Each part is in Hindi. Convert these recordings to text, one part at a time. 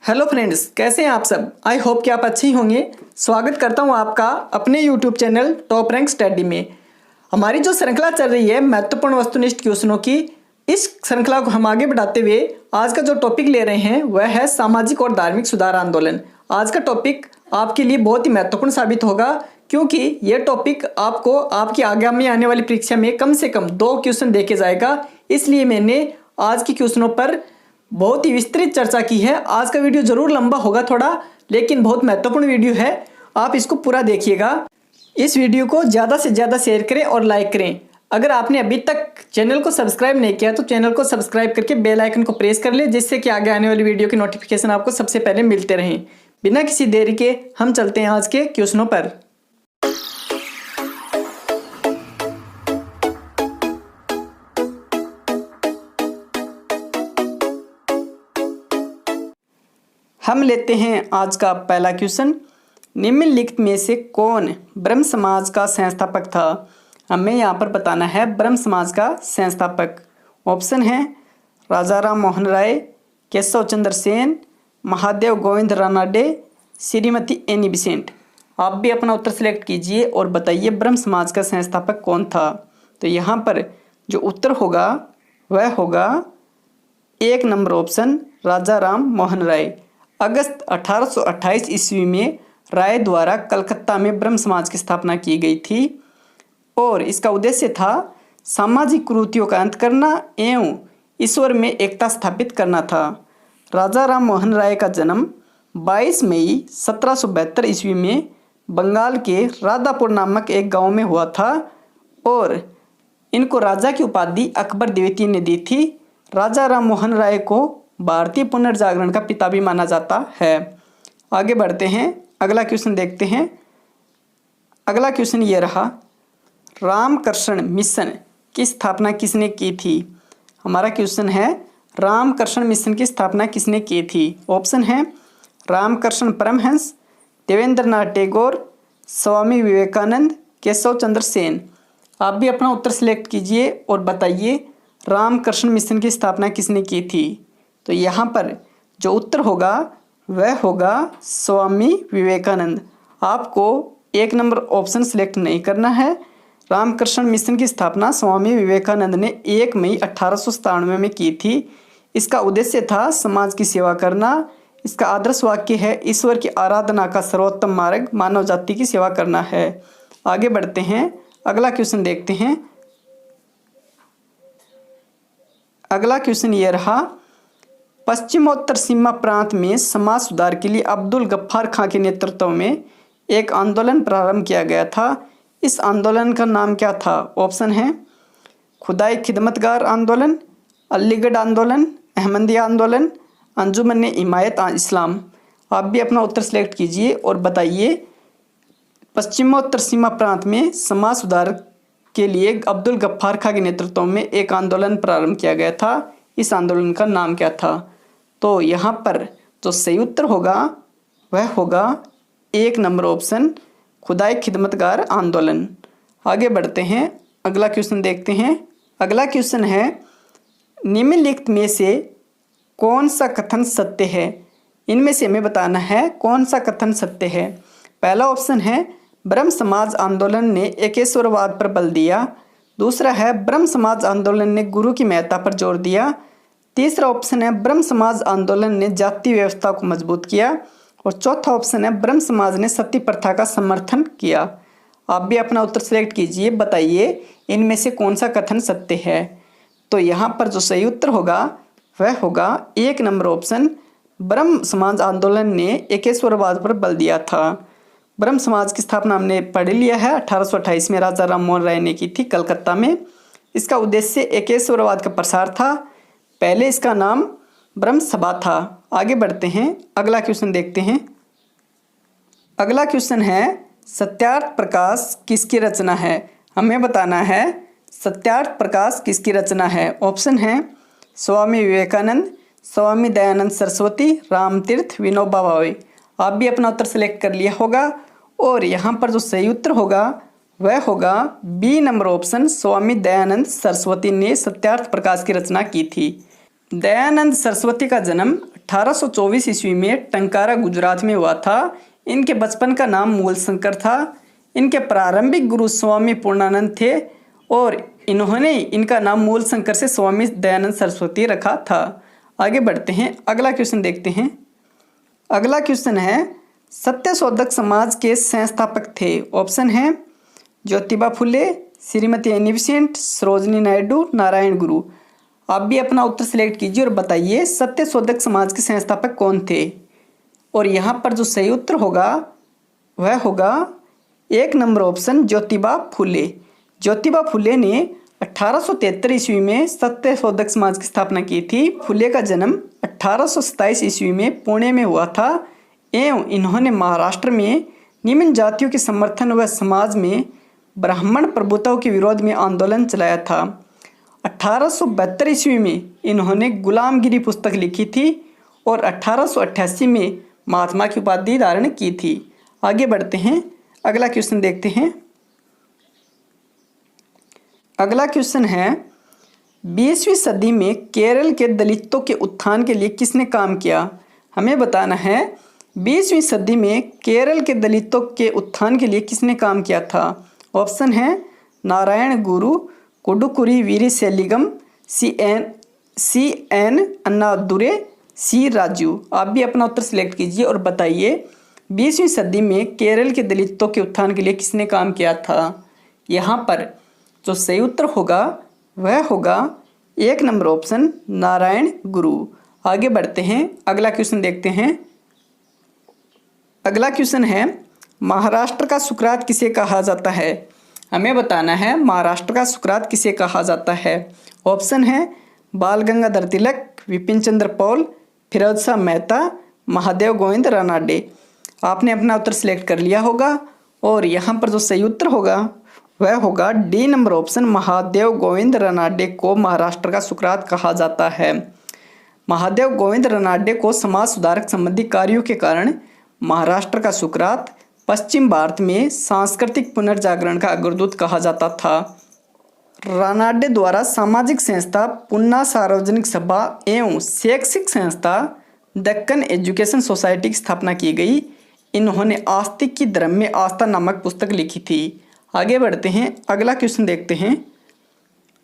हेलो फ्रेंड्स, कैसे हैं आप सब। आई होप कि आप अच्छे ही होंगे। स्वागत करता हूं आपका अपने YouTube channel top rank study में। हमारी जो श्रृंखला चल रही है महत्वपूर्ण वस्तुनिष्ठ क्वेश्चनों की, इस श्रृंखला को हम आगे बढ़ाते हुए आज का जो टॉपिक ले रहे हैं वह है सामाजिक और धार्मिक सुधार आंदोलन। आज का टॉपिक आपके लिए बहुत ही महत्वपूर्ण साबित होगा, क्योंकि यह टॉपिक आपको आपकी आगामी आने वाली परीक्षा में कम से कम 2 क्वेश्चन देके जाएगा। इसलिए मैंने आज के क्वेश्चनों पर बहुत ही विस्तृत चर्चा की है। आज का वीडियो जरूर लंबा होगा थोड़ा, लेकिन बहुत महत्वपूर्ण वीडियो है। आप इसको पूरा देखिएगा। इस वीडियो को ज़्यादा से ज़्यादा शेयर करें और लाइक करें। अगर आपने अभी तक चैनल को सब्सक्राइब नहीं किया तो चैनल को सब्सक्राइब करके बेल आइकन को प्रेस कर ले, जिससे कि आगे आने वाली वीडियो की नोटिफिकेशन आपको सबसे पहले मिलते रहें। बिना किसी देरी के हम चलते हैं आज के क्वेश्चनों पर। हम लेते हैं आज का पहला क्वेश्चन। निम्नलिखित में से कौन ब्रह्म समाज का संस्थापक था। हमें यहाँ पर बताना है ब्रह्म समाज का संस्थापक। ऑप्शन है राजा राम मोहन राय, केशव चंद्र सेन, महादेव गोविंद रानाडे, श्रीमती एनी बिसेंट। आप भी अपना उत्तर सिलेक्ट कीजिए और बताइए ब्रह्म समाज का संस्थापक कौन था। तो यहाँ पर जो उत्तर होगा वह होगा 1 नंबर ऑप्शन राजा राम मोहन राय। अगस्त 1828 ईस्वी में राय द्वारा कलकत्ता में ब्रह्म समाज की स्थापना की गई थी और इसका उद्देश्य था सामाजिक कुरीतियों का अंत करना एवं ईश्वर में एकता स्थापित करना था। राजा राम मोहन राय का जन्म 22 मई 1772 ईस्वी में बंगाल के राधापुर नामक एक गांव में हुआ था और इनको राजा की उपाधि अकबर द्वितीय ने दी थी। राजा राम मोहन राय को भारतीय पुनर्जागरण का पिता भी माना जाता है। आगे बढ़ते हैं, अगला क्वेश्चन देखते हैं। अगला क्वेश्चन ये रहा, रामकृष्ण मिशन की स्थापना किसने की थी। हमारा क्वेश्चन है रामकृष्ण मिशन की स्थापना किसने की थी। ऑप्शन है रामकृष्ण परमहंस, देवेंद्रनाथ टैगोर, स्वामी विवेकानंद, केशव चंद्र सेन। आप भी अपना उत्तर सिलेक्ट कीजिए और बताइए रामकृष्ण मिशन की स्थापना किसने की थी। तो यहाँ पर जो उत्तर होगा वह होगा स्वामी विवेकानंद। आपको 1 नंबर ऑप्शन सिलेक्ट नहीं करना है। रामकृष्ण मिशन की स्थापना स्वामी विवेकानंद ने 1 मई 1897 में की थी। इसका उद्देश्य था समाज की सेवा करना। इसका आदर्श वाक्य है ईश्वर की आराधना का सर्वोत्तम मार्ग मानव जाति की सेवा करना है। आगे बढ़ते हैं, अगला क्वेश्चन देखते हैं। अगला क्वेश्चन ये रहा, पश्चिमोत्तर सीमा प्रांत में समाज सुधार के लिए अब्दुल गफ्फार खां के नेतृत्व में एक आंदोलन प्रारंभ किया गया था। इस आंदोलन का नाम क्या था। ऑप्शन है खुदाई खिदमतगार आंदोलन, अलीगढ़ आंदोलन, अहमदिया आंदोलन, अंजुमन हिमायत इस्लाम। आप भी अपना उत्तर सेलेक्ट कीजिए और बताइए पश्चिमोत्तर सीमा प्रांत में समाज सुधार के लिए अब्दुल गफ्फार खां के नेतृत्व में एक आंदोलन प्रारंभ किया गया था। इस आंदोलन का नाम क्या था। तो यहाँ पर जो सही उत्तर होगा वह होगा 1 नंबर ऑप्शन खुदाई खिदमतगार आंदोलन। आगे बढ़ते हैं, अगला क्वेश्चन देखते हैं। अगला क्वेश्चन है, निम्नलिखित में से कौन सा कथन सत्य है। इनमें से हमें बताना है कौन सा कथन सत्य है। पहला ऑप्शन है ब्रह्म समाज आंदोलन ने एकेश्वरवाद पर बल दिया। दूसरा है ब्रह्म समाज आंदोलन ने गुरु की महत्ता पर जोर दिया। तीसरा ऑप्शन है ब्रह्म समाज आंदोलन ने जाति व्यवस्था को मजबूत किया। और चौथा ऑप्शन है ब्रह्म समाज ने सती प्रथा का समर्थन किया। आप भी अपना उत्तर सेलेक्ट कीजिए, बताइए इनमें से कौन सा कथन सत्य है। तो यहाँ पर जो सही उत्तर होगा वह होगा 1 नंबर ऑप्शन ब्रह्म समाज आंदोलन ने एकेश्वरवाद पर बल दिया था। ब्रह्म समाज की स्थापना हमने पढ़ लिया है 1828 में राजा राम मोहन राय ने की थी कलकत्ता में। इसका उद्देश्य एकेश्वरवाद का प्रसार था। पहले इसका नाम ब्रह्म सभा था। आगे बढ़ते हैं, अगला क्वेश्चन देखते हैं। अगला क्वेश्चन है, सत्यार्थ प्रकाश किसकी रचना है। हमें बताना है सत्यार्थ प्रकाश किसकी रचना है। ऑप्शन है स्वामी विवेकानंद, स्वामी दयानंद सरस्वती, रामतीर्थ, विनोबा भावे। आप भी अपना उत्तर सेलेक्ट कर लिया होगा और यहाँ पर जो सही उत्तर होगा वह होगा B number option Swami Dayanand Saraswati ने सत्यार्थ प्रकाश की रचना की थी। दयानंद सरस्वती का जन्म 1824 ईस्वी में टंकारा गुजरात में हुआ था। इनके बचपन का नाम मूलशंकर था। इनके प्रारंभिक गुरु स्वामी पूर्णानंद थे और इन्होंने इनका नाम मूलशंकर से स्वामी दयानंद सरस्वती रखा था। आगे बढ़ते हैं, अगला क्वेश्चन देखते हैं। अगला क्वेश्चन है, सत्यशोधक समाज के संस्थापक थे। ऑप्शन है ज्योतिबा फुले, श्रीमती एनी बेसेंट, सरोजनी नायडू, नारायण गुरु। आप भी अपना उत्तर सिलेक्ट कीजिए और बताइए सत्यशोधक समाज के संस्थापक कौन थे। और यहाँ पर जो सही उत्तर होगा वह होगा 1 नंबर ऑप्शन ज्योतिबा फुले। ज्योतिबा फुले ने 1873 ईस्वी में सत्यशोधक समाज की स्थापना की थी। फुले का जन्म 1827 ईस्वी में पुणे में हुआ था एवं इन्होंने महाराष्ट्र में निम्न जातियों के समर्थन व समाज में ब्राह्मण प्रभुत्व के विरोध में आंदोलन चलाया था। 1872 ईस्वी में इन्होंने गुलामगिरी पुस्तक लिखी थी और 1888 में महात्मा की उपाधि धारण की थी। आगे बढ़ते हैं, अगला क्वेश्चन देखते हैं। अगला क्वेश्चन है, 20वीं सदी में केरल के दलितों के उत्थान के लिए किसने काम किया। हमें बताना है 20वीं सदी में केरल के दलितों के उत्थान के लिए किसने काम किया था। ऑप्शन है नारायण गुरु, कोडुकुरी वीरशैलिगम, सी एन अन्नादुरे, सी राजू। आप भी अपना उत्तर सिलेक्ट कीजिए और बताइए 20वीं सदी में केरल के दलितों के उत्थान के लिए किसने काम किया था। यहाँ पर जो सही उत्तर होगा वह होगा 1 नंबर ऑप्शन नारायण गुरु। आगे बढ़ते हैं, अगला क्वेश्चन देखते हैं। अगला क्वेश्चन है, महाराष्ट्र का सुकरात किसे कहा जाता है। हमें बताना है महाराष्ट्र का सुकरात किसे कहा जाता है। ऑप्शन है बाल गंगाधर तिलक, विपिन चंद्र पॉल, फिरोज शाह मेहता, महादेव गोविंद रानाडे। आपने अपना उत्तर सिलेक्ट कर लिया होगा और यहाँ पर जो सही उत्तर होगा वह होगा D number option Mahadev Govind Ranade को महाराष्ट्र का सुकरात कहा जाता है। महादेव गोविंद रानाडे को समाज सुधारक संबंधी कार्यों के कारण महाराष्ट्र का सुकरात पश्चिम भारत में सांस्कृतिक पुनर्जागरण का अग्रदूत कहा जाता था। रानाडे द्वारा सामाजिक संस्था पुन्ना सार्वजनिक सभा एवं शैक्षिक संस्था दक्कन एजुकेशन सोसाइटी की स्थापना की गई। इन्होंने आस्तिक की धर्म में आस्था नामक पुस्तक लिखी थी। आगे बढ़ते हैं, अगला क्वेश्चन देखते हैं।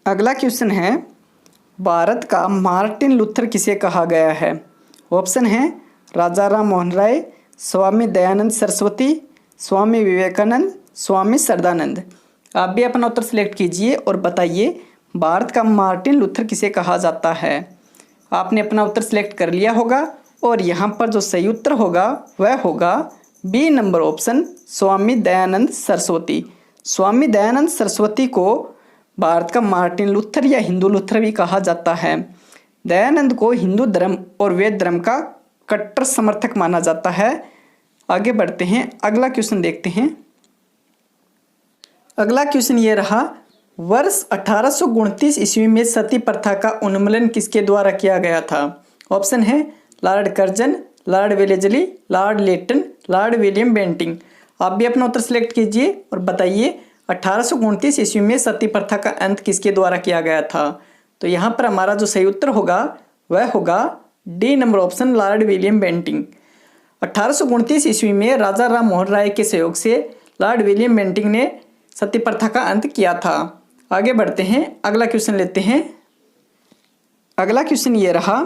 अगला क्वेश्चन है, भारत का मार्टिन लूथर किसे कहा गया है। ऑप्शन है राजा राम मोहन राय, स्वामी दयानंद सरस्वती, स्वामी विवेकानंद, स्वामी सरदानंद। आप भी अपना उत्तर सिलेक्ट कीजिए और बताइए भारत का मार्टिन लूथर किसे कहा जाता है। आपने अपना उत्तर सिलेक्ट कर लिया होगा और यहाँ पर जो सही उत्तर होगा वह होगा B number option Swami Dayanand Saraswati. Swami Dayanand Saraswati को भारत का मार्टिन लूथर या हिंदू लूथर भी कहा जाता है। दयानंद को हिंदू धर्म और वेद धर्म का कट्टर समर्थक माना जाता है। आगे बढ़ते हैं, अगला क्वेश्चन देखते हैं। अगला क्वेश्चन ये रहा, वर्ष 1829 ईस्वी में सती प्रथा का उन्मूलन किसके द्वारा किया गया था। ऑप्शन है Lord Curzon, Lord Wellesley, Lord Lytton, Lord William Bentinck. आप भी अपना उत्तर सिलेक्ट कीजिए और बताइए 1829 ईस्वी में सती प्रथा का अंत किसके द्वारा किया गया था। तो यहाँ पर हमारा जो सही उत्तर होगा वह होगा D number option Lord William Bentinck. 1829 ईस्वी में राजा राम मोहन राय के सहयोग से लॉर्ड विलियम बेंटिंग ने सती प्रथा का अंत किया था। आगे बढ़ते हैं, अगला क्वेश्चन लेते हैं। अगला क्वेश्चन ये रहा,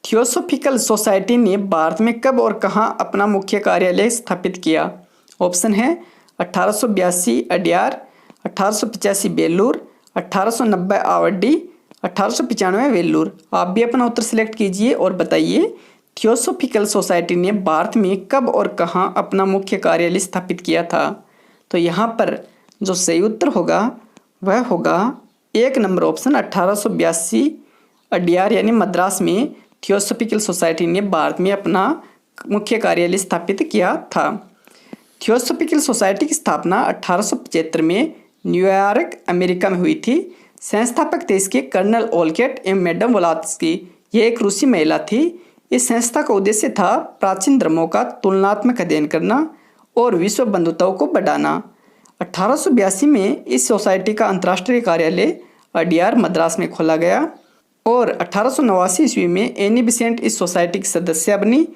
थियोसॉफिकल सोसाइटी ने भारत में कब और कहाँ अपना मुख्य कार्यालय स्थापित किया। ऑप्शन है 1882 अड्यार, 1885 बेलूर, 1890 आवड्डी, 1895 वेल्लूर। आप भी अपना उत्तर सिलेक्ट कीजिए और बताइए थियोसॉफिकल सोसाइटी ने भारत में कब और कहाँ अपना मुख्य कार्यालय स्थापित किया था। तो यहाँ पर जो सही उत्तर होगा वह होगा 1 नंबर ऑप्शन 1882 अड्यार यानी मद्रास में थियोसॉफिकल सोसाइटी ने भारत में अपना मुख्य कार्यालय स्थापित किया था। थियोसॉफिकल सोसाइटी की स्थापना 1875 में न्यूयॉर्क अमेरिका में हुई थी। संस्थापक थे इसके कर्नल ओलकेट एवं मैडम वोलात्स्की। यह एक रूसी महिला थी। इस संस्था का उद्देश्य था प्राचीन धर्मों का तुलनात्मक अध्ययन करना और विश्व बंधुताओं को बढ़ाना। 1882 में इस सोसाइटी का अंतर्राष्ट्रीय कार्यालय अड्यार मद्रास में खोला गया। और 1889 ईस्वी में एनी बेसेंट इस सोसाइटी की सदस्य बनी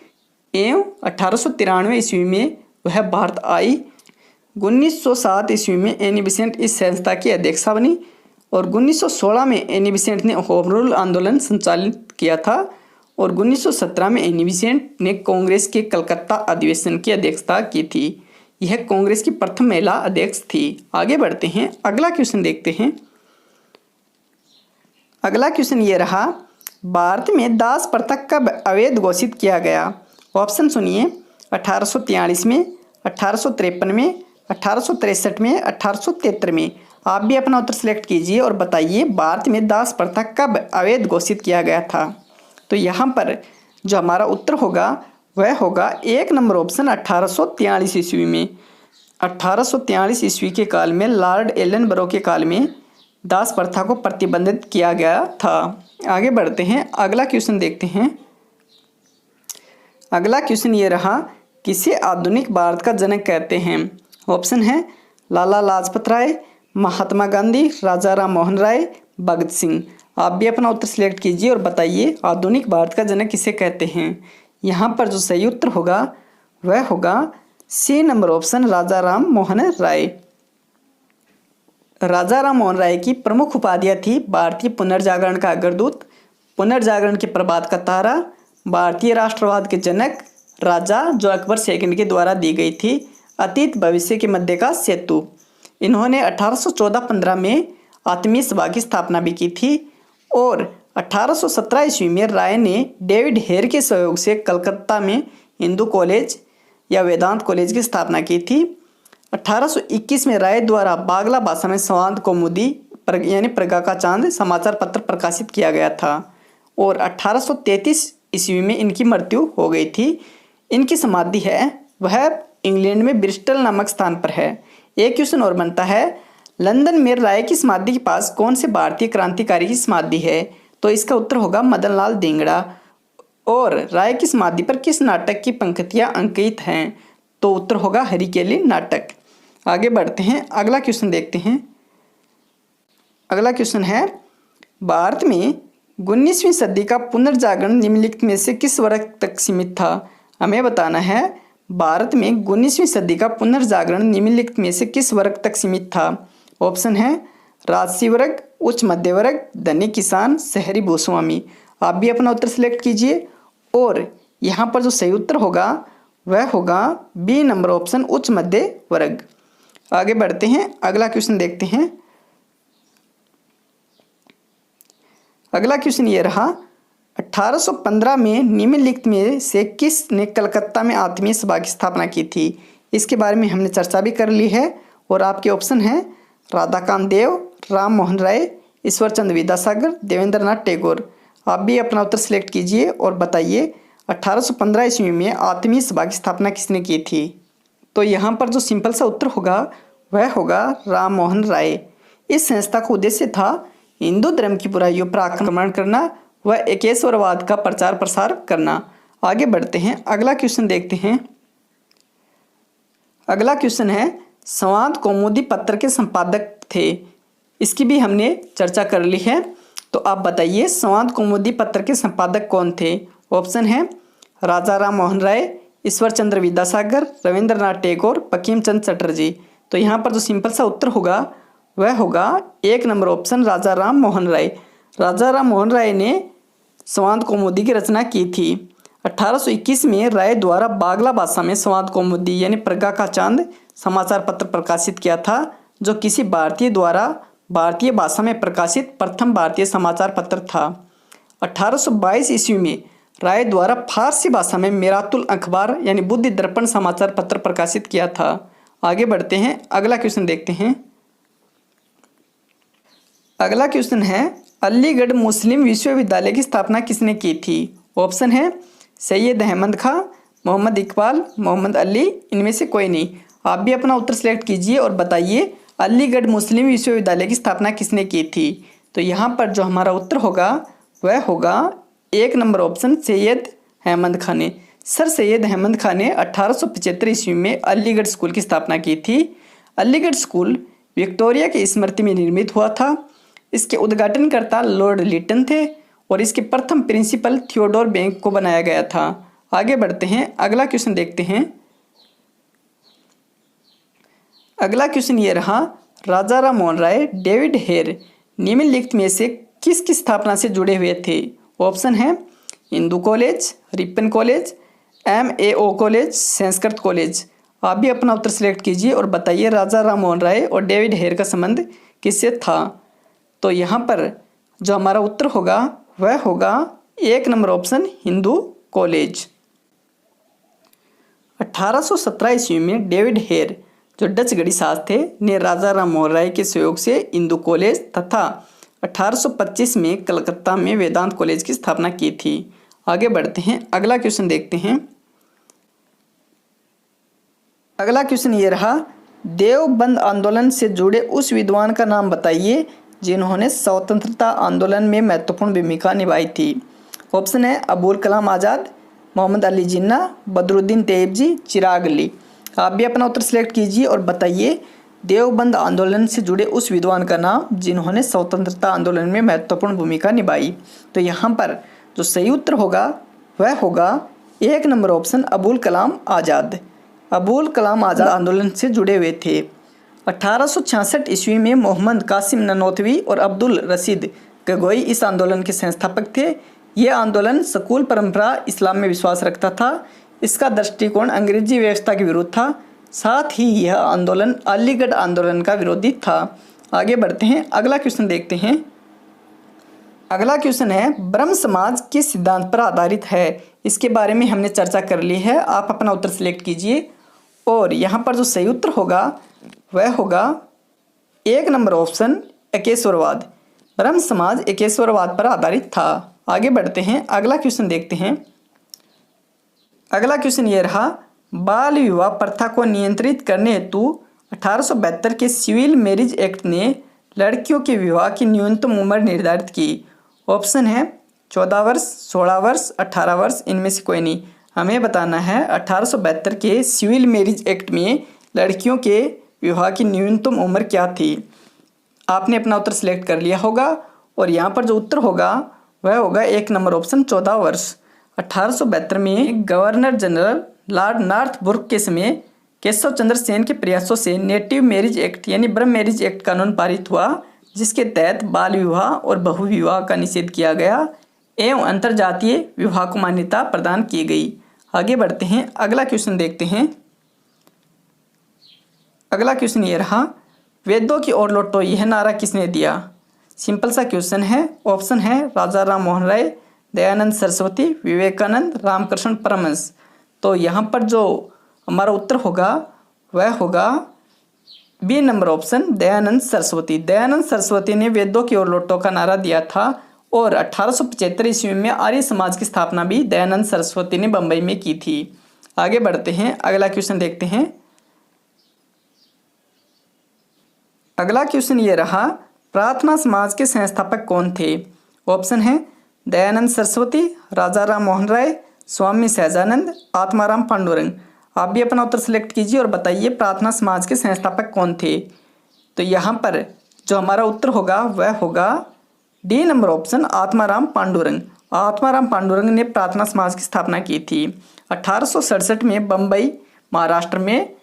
एवं 1893 ईस्वी में वह भारत आई। 1907 ईस्वी में एनी बेसेंट इस संस्था की अध्यक्षा बनी और 1916 में एनी बेसेंट ने होम रूल आंदोलन संचालित किया था और 1917 में एनी बेसेंट ने कांग्रेस के कलकत्ता अधिवेशन की अध्यक्षता की थी। यह कांग्रेस की प्रथम महिला अध्यक्ष थी। आगे बढ़ते हैं, अगला क्वेश्चन देखते हैं। अगला क्वेश्चन ये रहा, भारत में दास प्रथा कब अवैध घोषित किया गया? ऑप्शन सुनिए, 1843 में, 1853 में, 1863 में, 1873 में। आप भी अपना उत्तर सिलेक्ट कीजिए और बताइए भारत में दास प्रथा कब अवैध घोषित किया गया था। तो यहाँ पर जो हमारा उत्तर होगा वह होगा 1 नंबर ऑप्शन 1843 ईस्वी में। 1843 ईस्वी के काल में लॉर्ड एलनबरो के काल में दास प्रथा को प्रतिबंधित किया गया था। आगे बढ़ते हैं, अगला क्वेश्चन देखते हैं। अगला क्वेश्चन ये रहा, किसे आधुनिक भारत का जनक कहते हैं? ऑप्शन है लाला लाजपत राय, महात्मा गांधी, राजा राम मोहन राय, भगत सिंह। आप भी अपना उत्तर सिलेक्ट कीजिए और बताइए आधुनिक भारत का जनक किसे कहते हैं। यहाँ पर जो सही उत्तर होगा वह होगा सी नंबर ऑप्शन राजा राम मोहन राय। राजा राम मोहन राय की प्रमुख उपाधियाँ थी भारतीय पुनर्जागरण का अग्रदूत, पुनर्जागरण के प्रभात का तारा, भारतीय राष्ट्रवाद के जनक, राजा जो अकबर सेकंड के द्वारा दी गई थी, अतीत भविष्य के मध्य का सेतु। इन्होंने 1814-15 में आत्मीय सभा की स्थापना भी की थी और 1817 ईस्वी में राय ने डेविड हेयर के सहयोग से कलकत्ता में हिंदू कॉलेज या वेदांत कॉलेज की स्थापना की थी। 1821 में राय द्वारा बांग्ला भाषा में संवाद कौमुदी यानी प्रगा का चांद समाचार पत्र प्रकाशित किया गया था और 1833 ईस्वी में इनकी मृत्यु हो गई थी। इनकी समाधि है वह इंग्लैंड में ब्रिस्टल नामक स्थान पर है। एक क्वेश्चन और बनता है, लंदन में राय की समाधि के पास कौन से भारतीय क्रांतिकारी की समाधि है? तो इसका उत्तर होगा मदन लाल धिंगड़ा। और राय की समाधि पर किस नाटक की पंक्तियां अंकित हैं? तो उत्तर होगा हरिकेली नाटक। आगे बढ़ते हैं, अगला क्वेश्चन देखते हैं। अगला क्वेश्चन है, भारत में 19वीं सदी का पुनर्जागरण निम्नलिखित में से किस वर्ग तक सीमित था? हमें बताना है भारत में 19वीं सदी का पुनर्जागरण निम्नलिखित में से किस वर्ग तक सीमित था? ऑप्शन है राजसी वर्ग, उच्च मध्य वर्ग, धनी किसान, शहरी भूस्वामी। आप भी अपना उत्तर सिलेक्ट कीजिए और यहाँ पर जो सही उत्तर होगा वह होगा बी नंबर ऑप्शन उच्च मध्य वर्ग। आगे बढ़ते हैं, अगला क्वेश्चन देखते हैं। अगला क्वेश्चन ये रहा, 1815 में निम्नलिखित में से किस ने कलकत्ता में आत्मीय सभा की स्थापना की थी? इसके बारे में हमने चर्चा भी कर ली है और आपके ऑप्शन है राधाकांत देव, राम मोहन राय, ईश्वर चंद्र विद्यासागर, देवेंद्र नाथ टैगोर। आप भी अपना उत्तर सिलेक्ट कीजिए और बताइए 1815 ईस्वी में आत्मीय सभा की स्थापना किसने की थी? तो यहाँ पर जो सिंपल सा उत्तर होगा वह होगा राम मोहन राय। इस संस्था का उद्देश्य था हिंदू धर्म की बुराइयों पर आक्रमण करना व एकेश्वरवाद का प्रचार प्रसार करना। आगे बढ़ते हैं, अगला क्वेश्चन देखते हैं। अगला क्वेश्चन है, संवाद कौमुदी पत्र के संपादक थे, इसकी भी हमने चर्चा कर ली है। तो आप बताइए संवाद कौमुदी पत्र के संपादक कौन थे? ऑप्शन है राजा राम मोहन राय, ईश्वर चंद्र विद्यासागर, रविंद्रनाथ टैगोर, बंकिम चंद्र चटर्जी। तो यहाँ पर जो सिंपल सा उत्तर होगा वह होगा 1 नंबर ऑप्शन राजा राम मोहन राय। राजा राम मोहन राय ने संवाद कौमुदी की रचना की थी। 1821 में राय द्वारा बांग्ला भाषा में संवाद कौमुदी यानी प्रगा का चांद समाचार पत्र प्रकाशित किया था, जो किसी भारतीय द्वारा भारतीय भाषा में प्रकाशित प्रथम भारतीय समाचार पत्र था। 1822 ईस्वी में राय द्वारा फारसी भाषा में मिरातुल अखबार यानी बुद्धि दर्पण समाचार पत्र प्रकाशित किया था। आगे बढ़ते हैं, अगला क्वेश्चन देखते हैं। अगला क्वेश्चन है, अलीगढ़ मुस्लिम विश्वविद्यालय की स्थापना किसने की थी? ऑप्शन है सैयद अहमद खां, मोहम्मद इकबाल, मोहम्मद अली, इनमें से कोई नहीं। आप भी अपना उत्तर सिलेक्ट कीजिए और बताइए अलीगढ़ मुस्लिम विश्वविद्यालय की स्थापना किसने की थी? तो यहाँ पर जो हमारा उत्तर होगा वह होगा 1 नंबर ऑप्शन सैयद अहमद खां ने। सर सैयद अहमद खां ने 1875 ईस्वी में अलीगढ़ स्कूल की स्थापना की थी। अलीगढ़ स्कूल विक्टोरिया की स्मृति में निर्मित हुआ था। इसके उद्घाटनकर्ता लॉर्ड लिटन थे और इसके प्रथम प्रिंसिपल थियोडोर बैंक को बनाया गया था। आगे बढ़ते हैं, अगला क्वेश्चन देखते हैं। अगला क्वेश्चन ये रहा, राजा राम मोहन राय डेविड हेयर निम्नलिखित में से किसकी स्थापना से जुड़े हुए थे? ऑप्शन है Hindu college, Ripon college, MAO college, Sanskrit college. आप भी अपना उत्तर सिलेक्ट कीजिए और बताइए राजा राम मोहन राय और डेविड हेयर का संबंध किससे था। तो यहाँ पर जो हमारा उत्तर होगा वह होगा 1 नंबर ऑप्शन हिंदू कॉलेज। 1817 ईस्वी में डेविड हेयर जो डच गणितशास्त्र थे ने राजा राम मोहन राय के सहयोग से हिंदू कॉलेज तथा 1825 में कलकत्ता में वेदांत कॉलेज की स्थापना की थी। आगे बढ़ते हैं, अगला क्वेश्चन देखते हैं। अगला क्वेश्चन ये रहा, देवबंद आंदोलन से जुड़े उस विद्वान का नाम बताइए जिन्होंने स्वतंत्रता आंदोलन में महत्वपूर्ण भूमिका निभाई थी। ऑप्शन है अबुल कलाम आज़ाद, मोहम्मद अली जिन्ना, बदरुद्दीन तैयबजी, चिराग अली। आप भी अपना उत्तर सिलेक्ट कीजिए और बताइए देवबंद आंदोलन से जुड़े उस विद्वान का नाम जिन्होंने स्वतंत्रता आंदोलन में महत्वपूर्ण भूमिका निभाई। तो यहाँ पर जो सही उत्तर होगा वह होगा 1 नंबर ऑप्शन अबुल कलाम आज़ाद। अबुल कलाम आज़ाद आंदोलन से जुड़े हुए थे। 1866 ईस्वी में मोहम्मद कासिम ननौतवी और अब्दुल रशीद गगोई इस आंदोलन के संस्थापक थे। यह आंदोलन सकूल परंपरा इस्लाम में विश्वास रखता था। इसका दृष्टिकोण अंग्रेजी व्यवस्था के विरुद्ध था। साथ ही यह आंदोलन अलीगढ़ आंदोलन का विरोधी था। आगे बढ़ते हैं, अगला क्वेश्चन देखते हैं। अगला क्वेश्चन है, ब्रह्म समाज किस सिद्धांत पर आधारित है? इसके बारे में हमने चर्चा कर ली है। आप अपना उत्तर सिलेक्ट कीजिए और यहाँ पर जो सही उत्तर होगा वह होगा 1 नंबर ऑप्शन एकेश्वरवाद। ब्रह्म समाज एकेश्वरवाद पर आधारित था। आगे बढ़ते हैं, अगला क्वेश्चन देखते हैं। अगला क्वेश्चन ये रहा, बाल विवाह प्रथा को नियंत्रित करने हेतु 1872 के सिविल मैरिज एक्ट ने लड़कियों के विवाह की न्यूनतम उम्र निर्धारित की। ऑप्शन है 14 वर्ष, 16 वर्ष, 18 वर्ष, इनमें से कोई नहीं। हमें बताना है 1872 के सिविल मैरिज एक्ट में लड़कियों के विवाह की न्यूनतम उम्र क्या थी। आपने अपना उत्तर सिलेक्ट कर लिया होगा और यहाँ पर जो उत्तर होगा वह होगा 1 नंबर ऑप्शन 14 वर्ष। 1872 में गवर्नर जनरल लॉर्ड नॉर्थब्रुक के समय केशव चंद्र सेन के प्रयासों से नेटिव मैरिज एक्ट यानी ब्रह्म मैरिज एक्ट कानून पारित हुआ, जिसके तहत बाल विवाह और बहु विवाह का निषेध किया गया एवं अंतरजातीय विवाह को मान्यता प्रदान की गई। आगे बढ़ते हैं, अगला क्वेश्चन देखते हैं। अगला क्वेश्चन ये रहा, वेदों की ओर लौटो यह नारा किसने दिया? सिंपल सा क्वेश्चन है। ऑप्शन है राजा राम मोहन राय, दयानंद सरस्वती, विवेकानंद, रामकृष्ण परमहंस। तो यहाँ पर जो हमारा उत्तर होगा वह होगा B number option Dayanand Saraswati. Dayanand Saraswati ने वेदों की ओर लौटो का नारा दिया था और 1875 ईस्वी में आर्य समाज की स्थापना भी दयानंद सरस्वती ने बम्बई में की थी। आगे बढ़ते हैं, अगला क्वेश्चन देखते हैं। अगला क्वेश्चन ये रहा, प्रार्थना समाज के संस्थापक कौन थे? ऑप्शन है दयानंद सरस्वती, राजा राम मोहन राय, स्वामी सहजानंद, आत्माराम पांडुरंग। आप भी अपना उत्तर सिलेक्ट कीजिए और बताइए प्रार्थना समाज के संस्थापक कौन थे। तो यहाँ पर जो हमारा उत्तर होगा वह होगा D number option Atmaram Pandurang. Atmaram Pandurang ने प्रार्थना समाज की स्थापना की थी। 1867 में बम्बई महाराष्ट्र में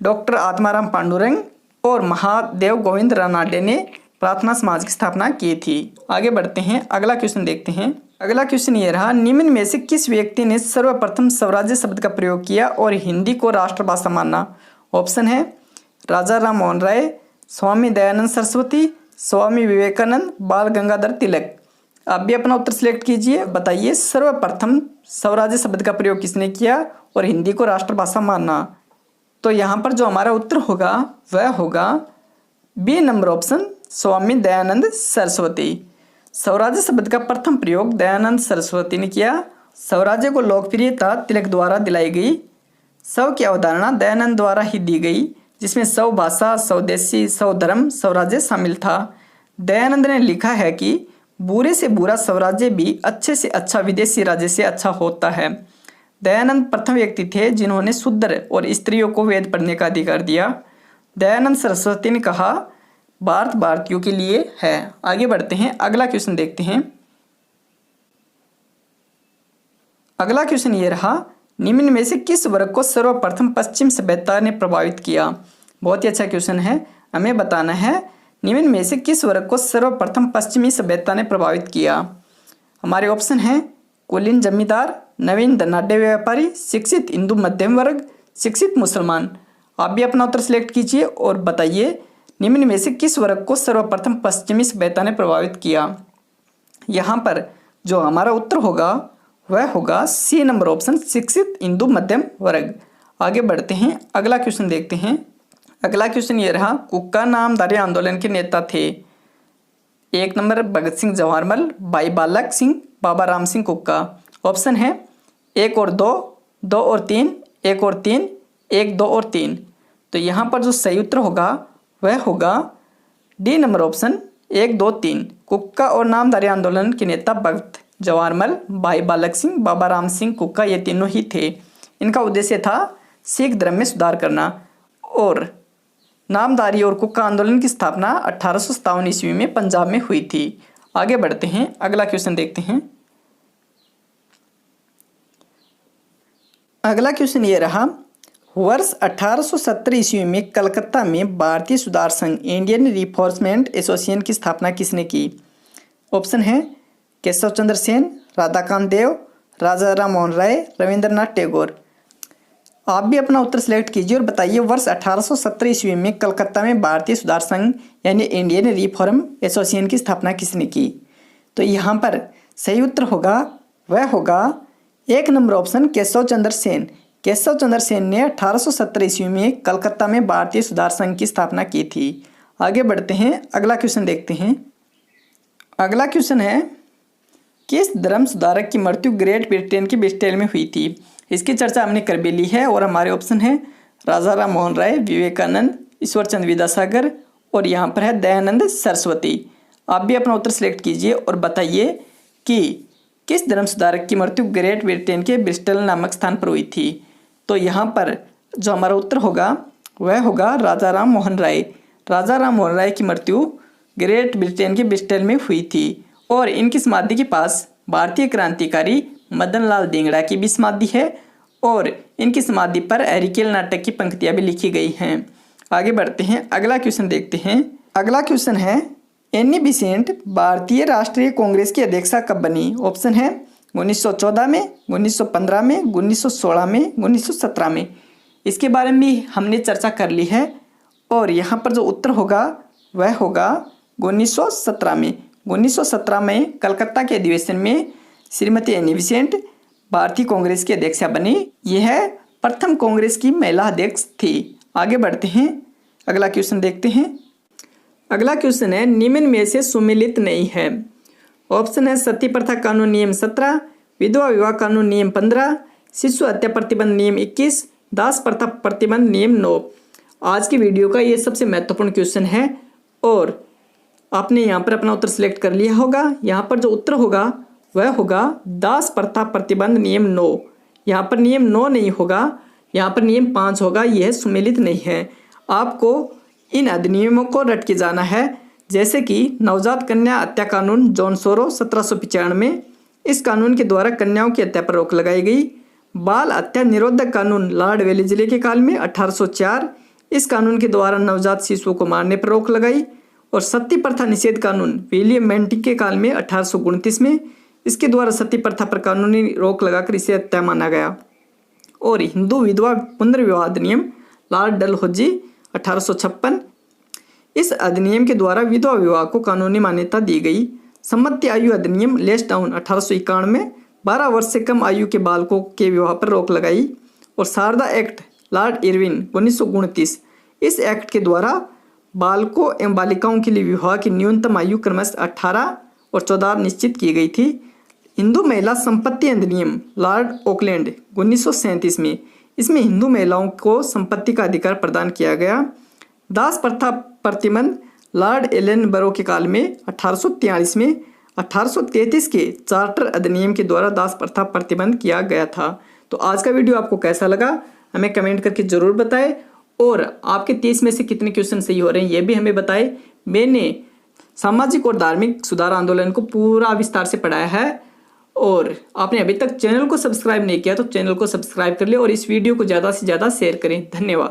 डॉक्टर आत्माराम पांडुरंग और महादेव गोविंद रानाडे ने प्रार्थना समाज की स्थापना की थी। आगे बढ़ते हैं, अगला क्वेश्चन देखते हैं। अगला क्वेश्चन ये रहा, निम्न में से किस व्यक्ति ने सर्वप्रथम स्वराज्य शब्द का प्रयोग किया और हिंदी को राष्ट्रभाषा माना? ऑप्शन है राजा राम मोहन राय, स्वामी दयानंद सरस्वती, स्वामी विवेकानंद, बाल गंगाधर तिलक। आप भी अपना उत्तर सिलेक्ट कीजिए, बताइए सर्वप्रथम स्वराज्य शब्द का प्रयोग किसने किया और हिंदी को राष्ट्रभाषा माना। तो यहाँ पर जो हमारा उत्तर होगा वह होगा B number option Swami Dayanand Saraswati. स्वराज्य शब्द का प्रथम प्रयोग दयानंद सरस्वती ने किया। स्वराज्य को लोकप्रियता तिलक द्वारा दिलाई गई। स्व की अवधारणा दयानंद द्वारा ही दी गई, जिसमें स्व भाषा, स्वदेशी, स्वधर्म, स्वराज्य शामिल था। दयानंद ने लिखा है कि बुरे से बुरा स्वराज्य भी अच्छे से अच्छा विदेशी राज्य से अच्छा होता है। दयानंद प्रथम व्यक्ति थे जिन्होंने शूद्र और स्त्रियों को वेद पढ़ने का अधिकार दिया। दयानंद सरस्वती ने कहा भारत भारतीयों के लिए है। आगे बढ़ते हैं, अगला क्वेश्चन देखते हैं। अगला क्वेश्चन ये रहा, निम्न में से किस वर्ग को सर्वप्रथम पश्चिम सभ्यता ने प्रभावित किया। बहुत ही अच्छा क्वेश्चन है। हमें बताना है निम्न में से किस वर्ग को सर्वप्रथम पश्चिमी सभ्यता ने प्रभावित किया। हमारे ऑप्शन हैं कुलीन जमींदार, नवीन धनाढ्य व्यापारी, शिक्षित हिंदू मध्यम वर्ग, शिक्षित मुसलमान। आप भी अपना उत्तर सिलेक्ट कीजिए और बताइए निम्न में से किस वर्ग को सर्वप्रथम पश्चिमी सभ्यता ने प्रभावित किया। यहाँ पर जो हमारा उत्तर होगा वह होगा सी नंबर ऑप्शन, शिक्षित हिंदू मध्यम वर्ग। आगे बढ़ते हैं, अगला क्वेश्चन देखते हैं। अगला क्वेश्चन ये रहा, कुक्का नामधारी आंदोलन के नेता थे। 1 नंबर भगत सिंह जवाहरमल, भाई बालक सिंह, बाबा राम सिंह कुक्का। ऑप्शन है 1 और 2, 2 और 3, 1 और 3, 1, 2 और 3। तो यहाँ पर जो सही उत्तर होगा वह होगा डी नंबर ऑप्शन, 1, 2, 3। कुक्का और नामधारी आंदोलन के नेता भगत जवाहरमल, भाई बालक सिंह, बाबा राम सिंह कुक्का, ये तीनों ही थे। इनका उद्देश्य था सिख धर्म में सुधार करना। और नामधारी और कुक्का आंदोलन की स्थापना 1857 ईस्वी में पंजाब में हुई थी। आगे बढ़ते हैं, अगला क्वेश्चन देखते हैं। अगला क्वेश्चन ये रहा, वर्ष 1870 ईस्वी में कलकत्ता में भारतीय सुधार संघ इंडियन रिफॉर्मेंट एसोसिएशन की स्थापना किसने की। ऑप्शन है केशव चंद्र सेन, राधाकांत देव, राजा राम मोहन राय, रविंद्रनाथ टैगोर। आप भी अपना उत्तर सिलेक्ट कीजिए और बताइए वर्ष 1870 ईस्वी में कलकत्ता में भारतीय सुधार संघ यानी इंडियन रिफॉर्म एसोसिएशन की स्थापना किसने की। तो यहाँ पर सही उत्तर होगा वह होगा 1 नंबर ऑप्शन, केशव चंद्र सेन। केशव चंद्र सेन ने 1870 ईस्वी में कलकत्ता में भारतीय सुधार संघ की स्थापना की थी। आगे बढ़ते हैं, अगला क्वेश्चन देखते हैं। अगला क्वेश्चन है, किस धर्म सुधारक की मृत्यु ग्रेट ब्रिटेन की बेस्टेल में हुई थी। इसकी चर्चा हमने कर भी ली है और हमारे ऑप्शन है राजा राम मोहन राय, विवेकानंद, ईश्वरचंद विद्यासागर और यहाँ पर है दयानंद सरस्वती। आप भी अपना उत्तर सिलेक्ट कीजिए और बताइए कि किस धर्म सुधारक की मृत्यु ग्रेट ब्रिटेन के ब्रिस्टल नामक स्थान पर हुई थी। तो यहाँ पर जो हमारा उत्तर होगा वह होगा राजा राम मोहन राय। राजा राम मोहन राय की मृत्यु ग्रेट ब्रिटेन के ब्रिस्टल में हुई थी और इनकी समाधि के पास भारतीय क्रांतिकारी मदन लाल धिंगड़ा की भी समाधि है और इनकी समाधि पर हरिकेल नाटक की पंक्तियां भी लिखी गई हैं। आगे बढ़ते हैं, अगला क्वेश्चन देखते हैं। अगला क्वेश्चन है, एनी बेसेंट भारतीय राष्ट्रीय कांग्रेस की अध्यक्षा कब बनी। ऑप्शन है 1914 में, 1915 में, 1916 में, 1917 में। इसके बारे में भी हमने चर्चा कर ली है और यहाँ पर जो उत्तर होगा वह होगा 1917 में। 1917 में कलकत्ता के अधिवेशन में श्रीमती एनी बेसेंट भारतीय कांग्रेस की अध्यक्षा बनी। यह प्रथम कांग्रेस की महिला अध्यक्ष थी। आगे बढ़ते हैं, अगला क्वेश्चन देखते हैं। अगला क्वेश्चन है, निम्न में से सुमेलित नहीं है। ऑप्शन है सती प्रथा कानून नियम 17, विधवा विवाह कानून नियम 15, शिशु हत्या प्रतिबंध नियम 21, दास प्रथा प्रतिबंध नियम 9। आज की वीडियो का ये सबसे महत्वपूर्ण क्वेश्चन है और आपने यहाँ पर अपना उत्तर सिलेक्ट कर लिया होगा। यहाँ पर जो उत्तर होगा वह होगा दास प्रथा प्रतिबंध नियम 9। यहाँ पर नियम 9 नहीं होगा, यहाँ पर नियम 5 होगा। यह सुमेलित नहीं है। आपको इन अधिनियमों को रट के जाना है, जैसे कि नवजात कन्या हत्या कानून जॉन सोरो 1795। इस कानून के द्वारा कन्याओं की हत्या पर रोक लगाई गई। बाल हत्या निरोधक कानून लॉर्ड वेलेस्ली के काल में 1804। इस कानून के द्वारा नवजात शिशुओं को मारने पर रोक लगाई। और सती प्रथा निषेध कानून विलियम बेंटिक के काल में 1829 में। इसके द्वारा सती प्रथा पर कानूनी रोक लगाकर इसे हत्या माना गया। और हिंदू विधवा पुनर्विवाह अधिनियम लॉर्ड डलहौजी 1856। इस अधिनियम के द्वारा विधवा विवाह को कानूनी मान्यता दी गई। सम्मति आयु अधिनियम लेस्डाउन 1891 में 12 वर्ष से कम आयु के बालकों के विवाह पर रोक लगाई। और शारदा एक्ट लॉर्ड इरविन 1929। इस एक्ट के द्वारा बालकों एवं बालिकाओं के लिए विवाह की न्यूनतम आयु क्रमशः 18 और 14 निश्चित की गई थी। हिंदू महिला संपत्ति अधिनियम लॉर्ड ऑकलैंड 1937 में। इसमें हिंदू महिलाओं को संपत्ति का अधिकार प्रदान किया गया। दास प्रथा प्रतिबंध लॉर्ड एलनबरो के काल में 1843 में। 1833 के चार्टर अधिनियम के द्वारा दास प्रथा प्रतिबंध किया गया था। तो आज का वीडियो आपको कैसा लगा हमें कमेंट करके ज़रूर बताएं और आपके 30 में से कितने क्वेश्चन सही हो रहे हैं ये भी हमें बताएं। मैंने सामाजिक और धार्मिक सुधार आंदोलन को पूरा विस्तार से पढ़ाया है और आपने अभी तक चैनल को सब्सक्राइब नहीं किया तो चैनल को सब्सक्राइब कर ले और इस वीडियो को ज़्यादा से ज़्यादा शेयर करें। धन्यवाद।